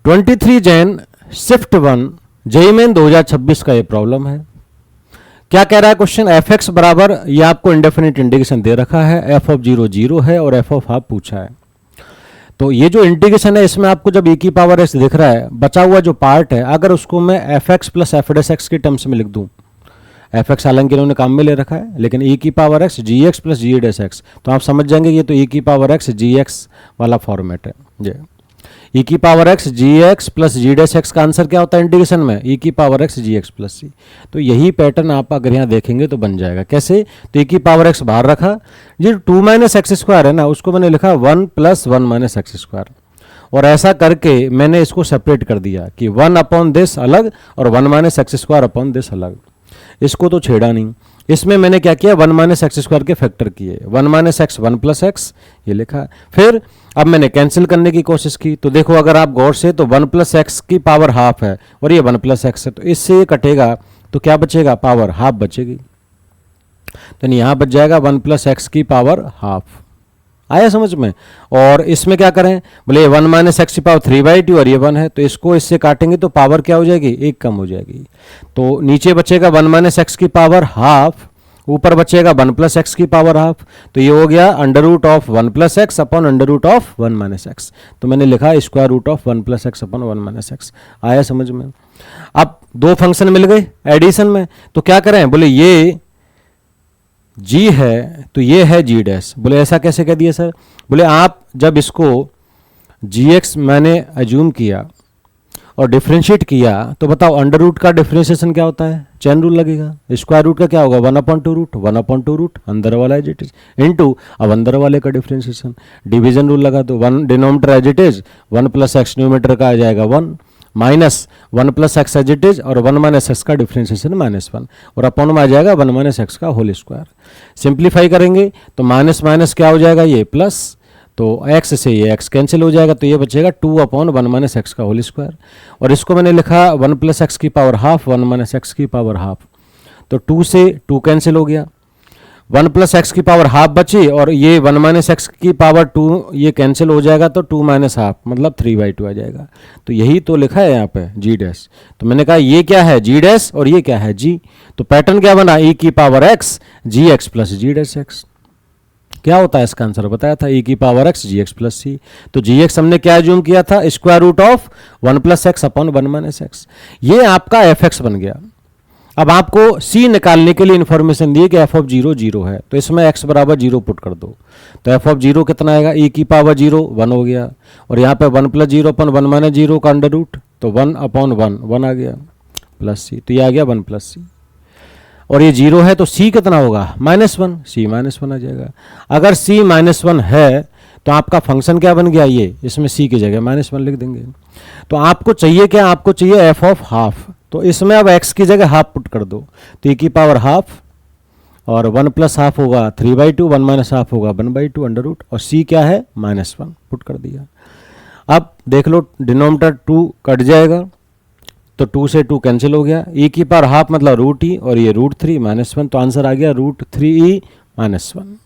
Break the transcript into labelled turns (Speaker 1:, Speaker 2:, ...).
Speaker 1: 23 Jain shift 1 JEE main 2026 का ये problem है। क्या कह रहा है क्वेश्चन, एफ एक्स बराबर, ये आपको इंडेफिनिट इंटीग्रेशन दे रखा है, एफ ऑफ 0 0 है और एफ ऑफ हाफ पूछा है। तो ये जो इंटीग्रेशन है इसमें आपको जब e की पावर एक्स दिख रहा है, बचा हुआ जो पार्ट है अगर उसको मैं F x plus F dash x के टर्म्स में लिख दूं, एफ एक्स हालांकि इन्होंने काम में ले रखा है लेकिन e की पावर एक्स जी x plus g dash x, तो आप समझ जाएंगे ये तो e की पावर एक्स जी एक्स वाला फॉर्मेट है। जी e की पावर एक्स जी x plus g dash x का आंसर क्या होता है इंटीग्रेशन में, e की पावर एक्स जी एक्स प्लस सी। तो यही पैटर्न आप अगर यहाँ देखेंगे तो बन जाएगा। कैसे, तो e की पावर एक्स बाहर रखा, ये 2 माइनस एक्स स्क्वायर है ना, उसको मैंने लिखा 1 प्लस 1 माइनस एक्स स्क्वायर, और ऐसा करके मैंने इसको सेपरेट कर दिया कि 1 अपॉन दिस अलग और 1 minus x square upon this अलग। इसको तो छेड़ा नहीं, इसमें मैंने क्या किया, 1 माइनस एक्स स्क्वायर के फैक्टर किए, 1 माइनस एक्स 1 प्लस एक्स ये लिखा। फिर अब मैंने कैंसिल करने की कोशिश की, तो देखो अगर आप गौर से तो 1 प्लस एक्स की पावर हाफ है और ये 1 प्लस एक्स है, तो इससे ये कटेगा तो क्या बचेगा, पावर हाफ बचेगी। तो यहाँ बच जाएगा 1 प्लस एक्स की पावर हाफ। आया समझ में। और इसमें क्या करें, बोले 1 माइनस एक्स की पावर 3/2 और ये 1 है, तो इसको इससे काटेंगे तो पावर क्या हो जाएगी, 1 कम हो जाएगी। तो नीचे बचेगा 1 माइनस एक्स की पावर हाफ, ऊपर बचेगा 1 प्लस एक्स की पावर हाफ, तो ये हो गया under root of 1 plus x upon under root of 1 minus x. तो मैंने लिखा square root of 1 plus x upon 1 minus x. आया समझ में। अब दो फंक्शन मिल गए एडिशन में, तो क्या करें, बोले ये g है तो ये है g डैश। बोले ऐसा कैसे कह दिया सर, बोले आप जब इसको gx मैंने अज्यूम किया और डिफ्रेंशिएट किया तो बताओ अंडर रूट का डिफ्रेंशिएशन क्या होता है, चैन रूल लगेगा। स्क्वायर रूट का क्या होगा, 1/2 रूट, 1/2 रूट अंदर वाला एज इट इज इनटू अब अंदर वाले का डिफ्रेंशिएशन, डिवीजन रूल लगा दो, 1 denominator as it is 1 plus x numerator का आ जाएगा 1 minus 1 plus x as it is और 1 माइनस एक्स का डिफ्रेंशिएशन -1 और अपॉन में आ जाएगा 1 माइनस एक्स का होल स्क्वायर। सिंप्लीफाई करेंगे तो माइनस माइनस क्या हो जाएगा, ये प्लस, तो x से ये x कैंसिल हो जाएगा, तो ये बचेगा 2/1 माइनस एक्स का होल स्क्वायर। और इसको मैंने लिखा 1 प्लस एक्स की पावर हाफ 1 माइनस एक्स की पावर हाफ, तो 2 से 2 कैंसिल हो गया, 1 प्लस एक्स की पावर हाफ बची और ये 1 माइनस एक्स की पावर 2 ये कैंसिल हो जाएगा, तो 2 माइनस हाफ मतलब 3/2 आ जाएगा। तो यही तो लिखा है यहाँ पे g डैश। तो मैंने कहा ये क्या है g डैश और ये क्या है g, तो पैटर्न क्या बना, e की power x g x plus g dash x. क्या होता है इसका आंसर बताया था, e की power x g x plus c. तो जी एक्स हमने क्या एज्यूम किया था, square root of 1 plus x upon 1 minus x. ये आपका एफ एक्स बन गया। अब आपको c निकालने के लिए इंफॉर्मेशन दी कि एफ ऑफ 0 0 है, तो इसमें x बराबर 0 पुट कर दो, तो एफ ऑफ 0 कितना आएगा, e की पावर 0 1 हो गया, और यहाँ पे 1 प्लस 0 अपॉन 1 माइनस 0 का अंडर रूट, तो 1 अपॉन 1 1 आ गया प्लस c, तो ये आ गया 1 प्लस c। और ये 0 है तो c कितना होगा, -1, c -1 आ जाएगा। अगर c -1 है तो आपका फंक्शन क्या बन गया, ये इसमें c की जगह -1 लिख देंगे। तो आपको चाहिए क्या, आपको चाहिए एफ ऑफ हाफ, तो इसमें अब x की जगह हाफ पुट कर दो, तो e की पावर हाफ और 1 प्लस हाफ होगा 3/2, 1 माइनस हाफ होगा 1/2 अंडर रूट, और c क्या है -1 पुट कर दिया। अब देख लो डिनोमिनेटर 2 कट जाएगा, तो 2 से 2 कैंसिल हो गया, e की पावर हाफ मतलब रूट e और ये √3 -1, तो आंसर आ गया √3e -1।